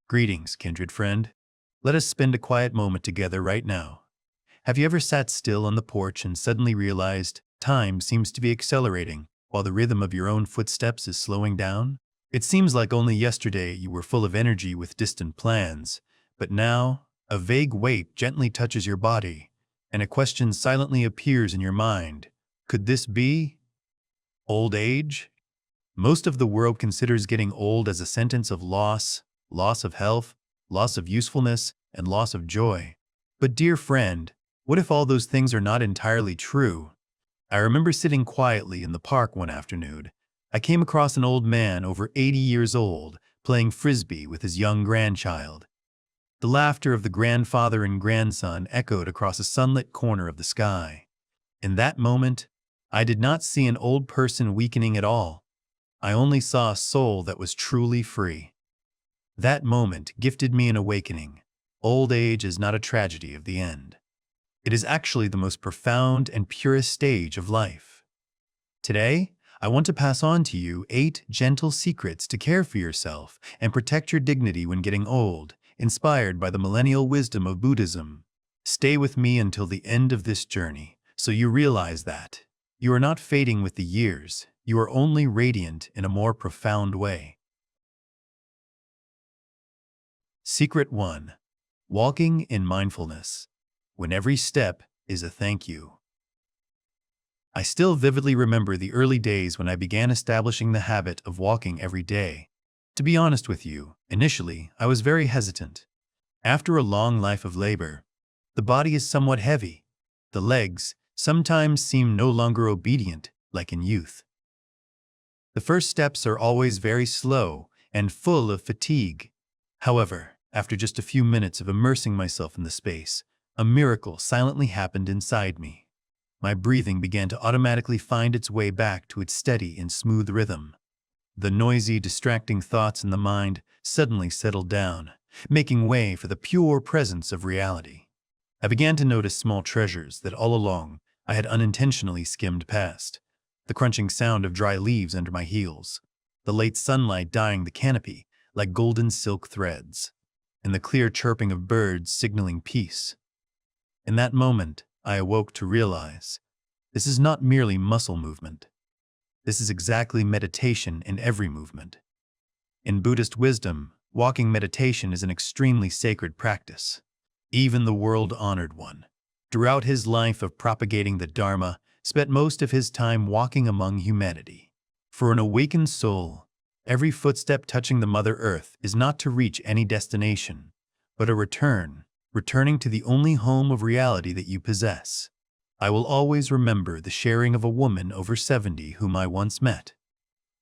Greetings, kindred friend. Let us spend a quiet moment together right now. Have you ever sat still on the porch and suddenly realized time seems to be accelerating while the rhythm of your own footsteps is slowing down? It seems like only yesterday you were full of energy with distant plans, but now a vague weight gently touches your body, and a question silently appears in your mind. Could this be old age? Most of the world considers getting old as a sentence of loss of health, loss of usefulness, and loss of joy. But dear friend, what if all those things are not entirely true? I remember sitting quietly in the park one afternoon. I came across an old man over 80 years old, playing frisbee with his young grandchild. The laughter of the grandfather and grandson echoed across a sunlit corner of the sky. In that moment, I did not see an old person weakening at all. I only saw a soul that was truly free. That moment gifted me an awakening. Old age is not a tragedy of the end. It is actually the most profound and purest stage of life. Today, I want to pass on to you 8 gentle secrets to care for yourself and protect your dignity when getting old, inspired by the millennial wisdom of Buddhism. Stay with me until the end of this journey, so you realize that you are not fading with the years, you are only radiant in a more profound way. Secret 1. Walking in mindfulness, when every step is a thank you. I still vividly remember the early days when I began establishing the habit of walking every day. To be honest with you, initially I was very hesitant. After a long life of labor, the body is somewhat heavy. The legs sometimes seem no longer obedient like in youth. The first steps are always very slow and full of fatigue. However, after just a few minutes of immersing myself in the space, a miracle silently happened inside me. My breathing began to automatically find its way back to its steady and smooth rhythm. The noisy, distracting thoughts in the mind suddenly settled down, making way for the pure presence of reality. I began to notice small treasures that all along I had unintentionally skimmed past. The crunching sound of dry leaves under my heels, the late sunlight dyeing the canopy like golden silk threads, and the clear chirping of birds signaling peace. In that moment, I awoke to realize this is not merely muscle movement. This is exactly meditation in every movement. In Buddhist wisdom, walking meditation is an extremely sacred practice. Even the world-honored one, throughout his life of propagating the Dharma, spent most of his time walking among humanity. For an awakened soul, every footstep touching the Mother Earth is not to reach any destination, but a returning to the only home of reality that you possess. I will always remember the sharing of a woman over 70 whom I once met.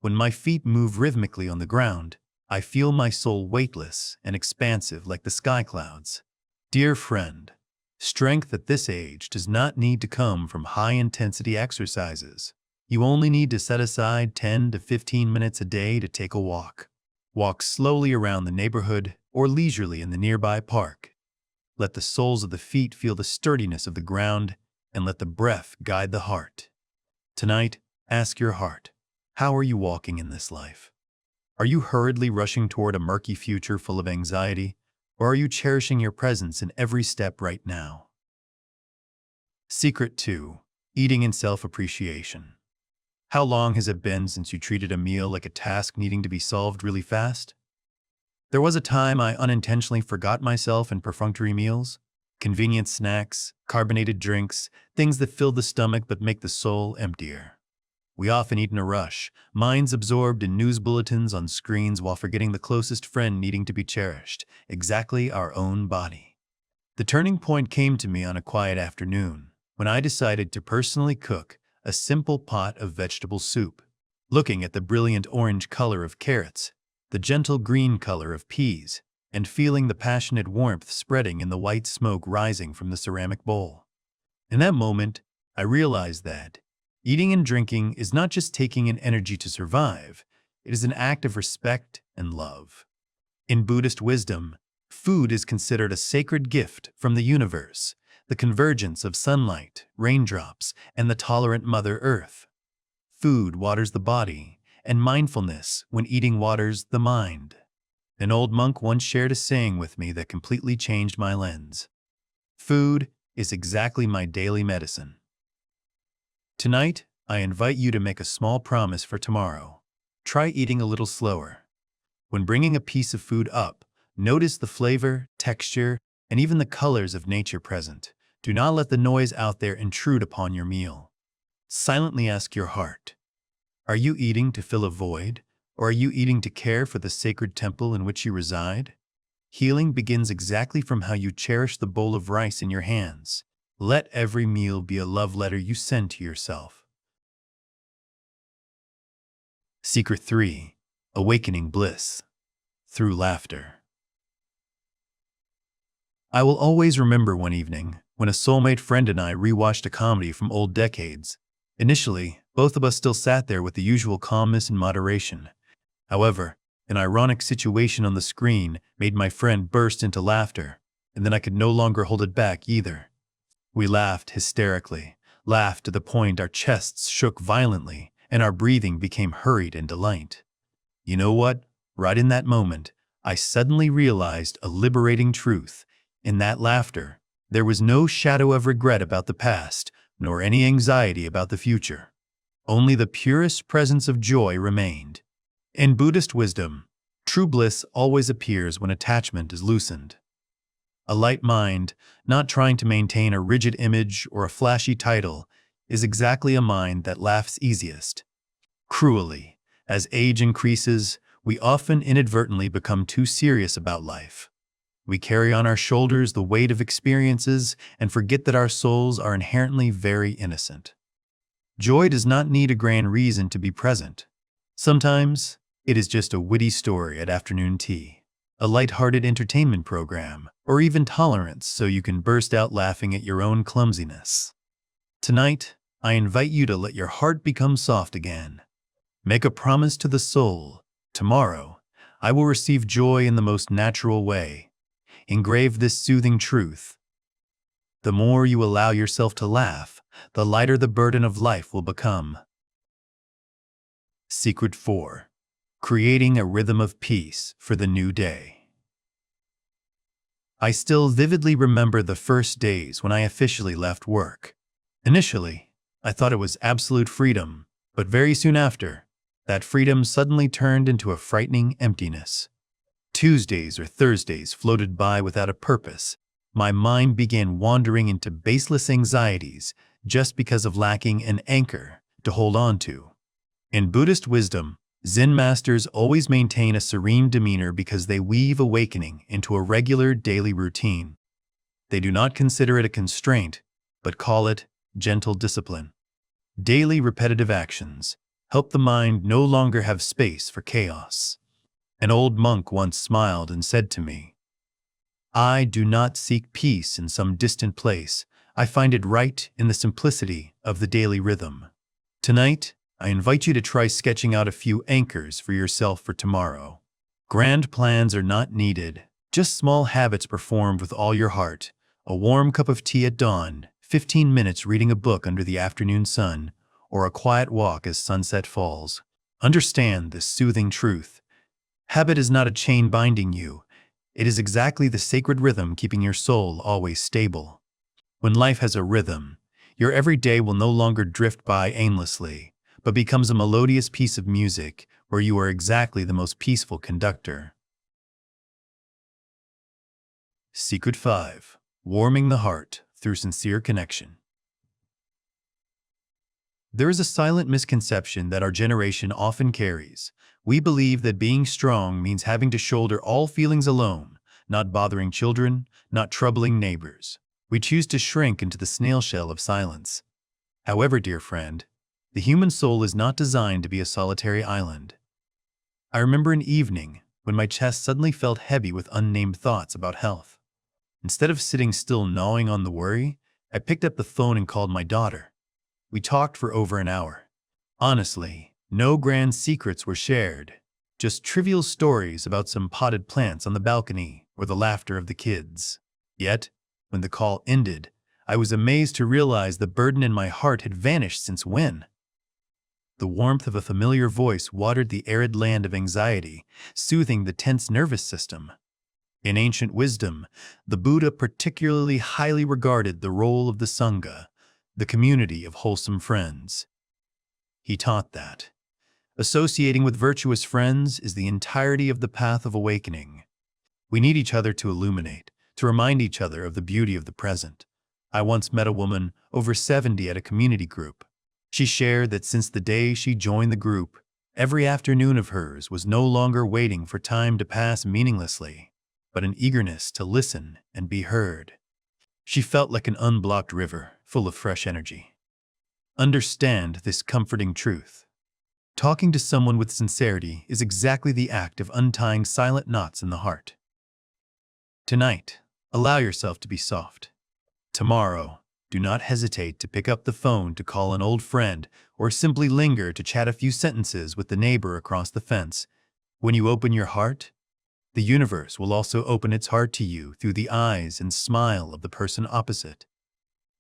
When my feet move rhythmically on the ground, I feel my soul weightless and expansive like the sky clouds. Dear friend, strength at this age does not need to come from high-intensity exercises. You only need to set aside 10 to 15 minutes a day to take a walk. Walk slowly around the neighborhood or leisurely in the nearby park. Let the soles of the feet feel the sturdiness of the ground, and let the breath guide the heart. Tonight, ask your heart, how are you walking in this life? Are you hurriedly rushing toward a murky future full of anxiety, or are you cherishing your presence in every step right now? Secret 2. Eating in self-appreciation. How long has it been since you treated a meal like a task needing to be solved really fast? There was a time I unintentionally forgot myself in perfunctory meals, convenient snacks, carbonated drinks, things that fill the stomach but make the soul emptier. We often eat in a rush, minds absorbed in news bulletins on screens while forgetting the closest friend needing to be cherished, exactly our own body. The turning point came to me on a quiet afternoon, when I decided to personally cook a simple pot of vegetable soup. Looking at the brilliant orange color of carrots, the gentle green color of peas, and feeling the passionate warmth spreading in the white smoke rising from the ceramic bowl. In that moment, I realized that eating and drinking is not just taking in energy to survive, it is an act of respect and love. In Buddhist wisdom, food is considered a sacred gift from the universe, the convergence of sunlight, raindrops, and the tolerant Mother Earth. Food waters the body, and mindfulness, when eating, waters the mind. An old monk once shared a saying with me that completely changed my lens. Food is exactly my daily medicine. Tonight, I invite you to make a small promise for tomorrow. Try eating a little slower. When bringing a piece of food up, notice the flavor, texture, and even the colors of nature present. Do not let the noise out there intrude upon your meal. Silently ask your heart, are you eating to fill a void, or are you eating to care for the sacred temple in which you reside? Healing begins exactly from how you cherish the bowl of rice in your hands. Let every meal be a love letter you send to yourself. Secret 3. Awakening Bliss through laughter. I will always remember one evening when a soulmate friend and I rewatched a comedy from old decades. Initially, both of us still sat there with the usual calmness and moderation. However, an ironic situation on the screen made my friend burst into laughter, and then I could no longer hold it back either. We laughed hysterically, laughed to the point our chests shook violently and our breathing became hurried and delight. You know what? Right in that moment, I suddenly realized a liberating truth. In that laughter, there was no shadow of regret about the past, nor any anxiety about the future. Only the purest presence of joy remained. In Buddhist wisdom, true bliss always appears when attachment is loosened. A light mind, not trying to maintain a rigid image or a flashy title, is exactly a mind that laughs easiest. Cruelly, as age increases, we often inadvertently become too serious about life. We carry on our shoulders the weight of experiences and forget that our souls are inherently very innocent. Joy does not need a grand reason to be present. Sometimes, it is just a witty story at afternoon tea, a light-hearted entertainment program, or even tolerance so you can burst out laughing at your own clumsiness. Tonight, I invite you to let your heart become soft again. Make a promise to the soul. Tomorrow, I will receive joy in the most natural way. Engrave this soothing truth. The more you allow yourself to laugh, the lighter the burden of life will become. Secret 4. Creating a rhythm of peace for the new day. I still vividly remember the first days when I officially left work. Initially, I thought it was absolute freedom, but very soon after, that freedom suddenly turned into a frightening emptiness. Tuesdays or Thursdays floated by without a purpose. My mind began wandering into baseless anxieties just because of lacking an anchor to hold on to. In Buddhist wisdom, Zen masters always maintain a serene demeanor because they weave awakening into a regular daily routine. They do not consider it a constraint, but call it gentle discipline. Daily repetitive actions help the mind no longer have space for chaos. An old monk once smiled and said to me, "I do not seek peace in some distant place. I find it right in the simplicity of the daily rhythm." Tonight, I invite you to try sketching out a few anchors for yourself for tomorrow. Grand plans are not needed, just small habits performed with all your heart. A warm cup of tea at dawn, 15 minutes reading a book under the afternoon sun, or a quiet walk as sunset falls. Understand this soothing truth. Habit is not a chain binding you. It is exactly the sacred rhythm keeping your soul always stable. When life has a rhythm, your everyday will no longer drift by aimlessly, but becomes a melodious piece of music where you are exactly the most peaceful conductor. Secret 5. Warming the heart through sincere connection. There is a silent misconception that our generation often carries. We believe that being strong means having to shoulder all feelings alone, not bothering children, not troubling neighbors. We choose to shrink into the snail shell of silence. However, dear friend, the human soul is not designed to be a solitary island. I remember an evening when my chest suddenly felt heavy with unnamed thoughts about health. Instead of sitting still gnawing on the worry, I picked up the phone and called my daughter. We talked for over an hour. Honestly, no grand secrets were shared, just trivial stories about some potted plants on the balcony or the laughter of the kids. Yet, when the call ended, I was amazed to realize the burden in my heart had vanished since when. The warmth of a familiar voice watered the arid land of anxiety, soothing the tense nervous system. In ancient wisdom, the Buddha particularly highly regarded the role of the Sangha, the community of wholesome friends. He taught that associating with virtuous friends is the entirety of the path of awakening. We need each other to illuminate, to remind each other of the beauty of the present. I once met a woman over 70 at a community group. She shared that since the day she joined the group, every afternoon of hers was no longer waiting for time to pass meaninglessly, but an eagerness to listen and be heard. She felt like an unblocked river, full of fresh energy. Understand this comforting truth. Talking to someone with sincerity is exactly the act of untying silent knots in the heart. Tonight, allow yourself to be soft. Tomorrow, do not hesitate to pick up the phone to call an old friend or simply linger to chat a few sentences with the neighbor across the fence. When you open your heart, the universe will also open its heart to you through the eyes and smile of the person opposite.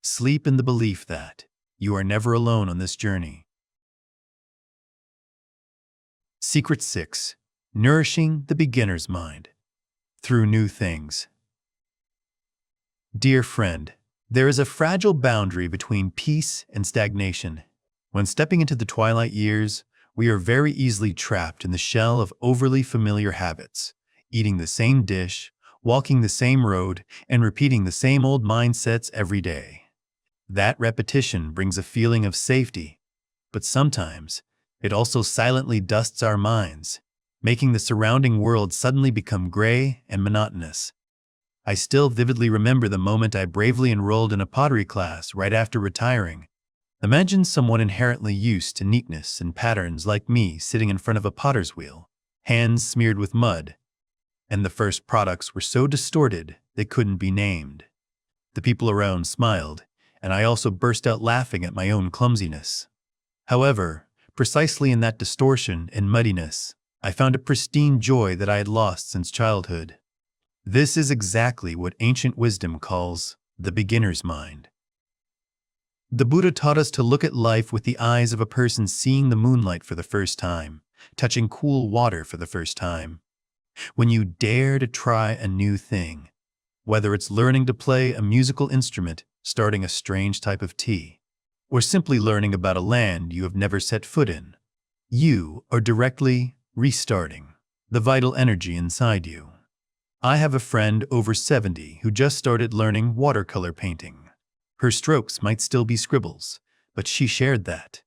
Sleep in the belief that you are never alone on this journey. Secret 6. Nourishing the beginner's mind through new things. Dear friend, there is a fragile boundary between peace and stagnation. When stepping into the twilight years, we are very easily trapped in the shell of overly familiar habits, eating the same dish, walking the same road, and repeating the same old mindsets every day. That repetition brings a feeling of safety, but sometimes it also silently dusts our minds, making the surrounding world suddenly become gray and monotonous. I still vividly remember the moment I bravely enrolled in a pottery class right after retiring. Imagine someone inherently used to neatness and patterns like me sitting in front of a potter's wheel, hands smeared with mud, and the first products were so distorted they couldn't be named. The people around smiled, and I also burst out laughing at my own clumsiness. However, precisely in that distortion and muddiness, I found a pristine joy that I had lost since childhood. This is exactly what ancient wisdom calls the beginner's mind. The Buddha taught us to look at life with the eyes of a person seeing the moonlight for the first time, touching cool water for the first time. When you dare to try a new thing, whether it's learning to play a musical instrument, starting a strange type of tea, or simply learning about a land you have never set foot in, you are directly restarting the vital energy inside you. I have a friend over 70 who just started learning watercolor painting. Her strokes might still be scribbles, but she shared that.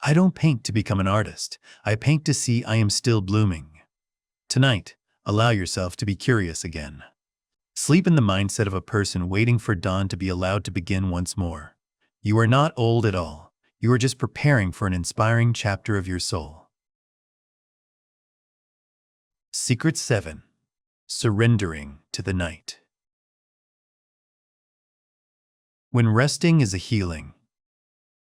I don't paint to become an artist. I paint to see I am still blooming. Tonight, allow yourself to be curious again. Sleep in the mindset of a person waiting for dawn to be allowed to begin once more. You are not old at all. You are just preparing for an inspiring chapter of your soul. Secret 7. Surrendering to the night. When resting is a healing.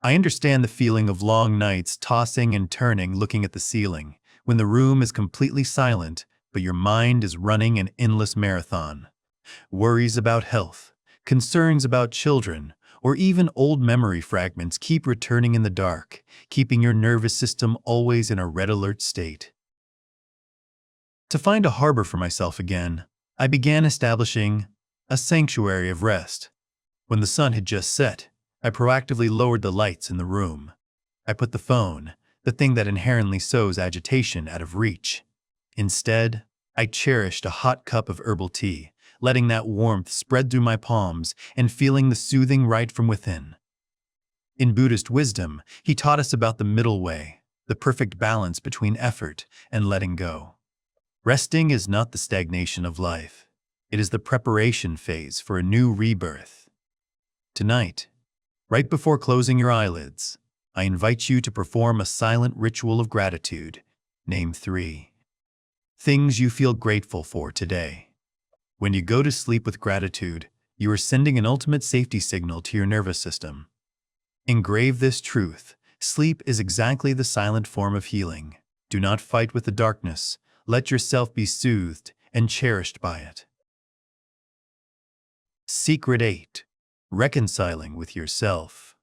I understand the feeling of long nights tossing and turning looking at the ceiling, when the room is completely silent, but your mind is running an endless marathon. Worries about health, concerns about children, or even old memory fragments keep returning in the dark, keeping your nervous system always in a red alert state. To find a harbor for myself again, I began establishing a sanctuary of rest. When the sun had just set, I proactively lowered the lights in the room. I put the phone, the thing that inherently sows agitation, out of reach. Instead, I cherished a hot cup of herbal tea, letting that warmth spread through my palms and feeling the soothing right from within. In Buddhist wisdom, he taught us about the middle way, the perfect balance between effort and letting go. Resting is not the stagnation of life. It is the preparation phase for a new rebirth. Tonight, right before closing your eyelids, I invite you to perform a silent ritual of gratitude. Name 3 things you feel grateful for today. When you go to sleep with gratitude, you are sending an ultimate safety signal to your nervous system. Engrave this truth: sleep is exactly the silent form of healing. Do not fight with the darkness. Let yourself be soothed and cherished by it. Secret 8. Reconciling with yourself.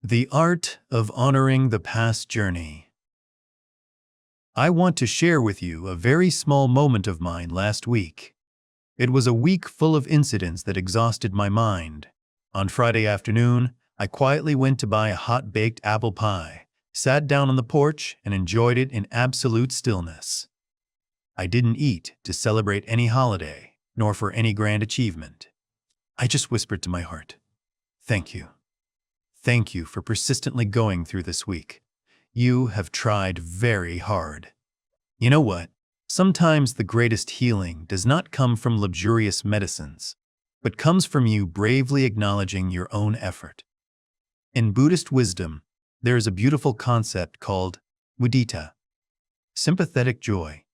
The art of honoring the past journey. I want to share with you a very small moment of mine last week. It was a week full of incidents that exhausted my mind. On Friday afternoon, I quietly went to buy a hot-baked apple pie, sat down on the porch, and enjoyed it in absolute stillness. I didn't eat to celebrate any holiday, nor for any grand achievement. I just whispered to my heart, "Thank you. Thank you for persistently going through this week. You have tried very hard." You know what? Sometimes the greatest healing does not come from luxurious medicines, but comes from you bravely acknowledging your own effort. In Buddhist wisdom, there is a beautiful concept called mudita, sympathetic joy.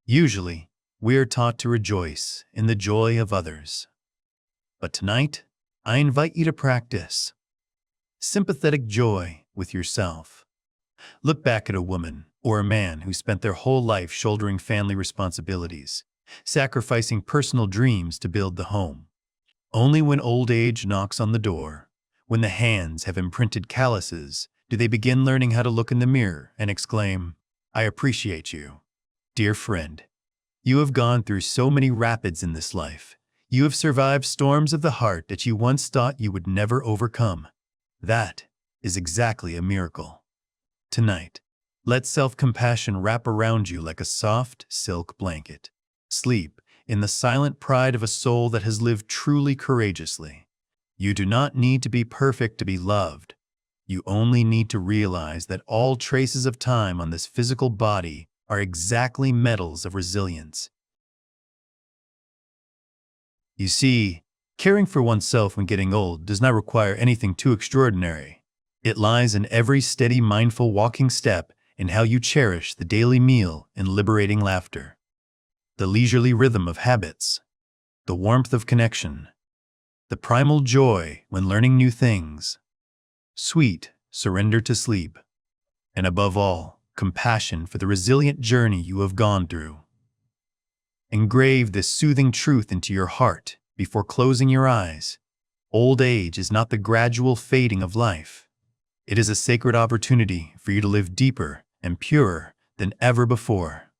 Usually, we are taught to rejoice in the joy of others. But tonight, I invite you to practice sympathetic joy with yourself. Look back at a woman or a man who spent their whole life shouldering family responsibilities, sacrificing personal dreams to build the home. Only when old age knocks on the door, when the hands have imprinted calluses, do they begin learning how to look in the mirror and exclaim, "I appreciate you." Dear friend, you have gone through so many rapids in this life. You have survived storms of the heart that you once thought you would never overcome. That is exactly a miracle. Tonight, let self-compassion wrap around you like a soft silk blanket. Sleep in the silent pride of a soul that has lived truly courageously. You do not need to be perfect to be loved. You only need to realize that all traces of time on this physical body are exactly medals of resilience. You see, caring for oneself when getting old does not require anything too extraordinary. It lies in every steady, mindful walking step in how you cherish the daily meal and liberating laughter, the leisurely rhythm of habits, the warmth of connection, the primal joy when learning new things, sweet surrender to sleep, and above all, compassion for the resilient journey you have gone through. Engrave this soothing truth into your heart before closing your eyes. Old age is not the gradual fading of life. It is a sacred opportunity for you to live deeper and purer than ever before.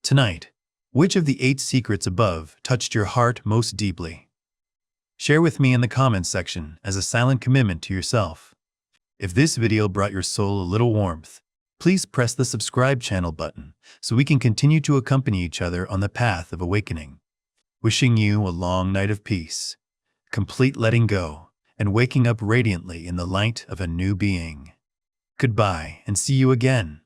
Tonight, which of the 8 secrets above touched your heart most deeply? Share with me in the comments section as a silent commitment to yourself. If this video brought your soul a little warmth, please press the subscribe channel button so we can continue to accompany each other on the path of awakening. Wishing you a long night of peace, complete letting go, and waking up radiantly in the light of a new being. Goodbye, and see you again.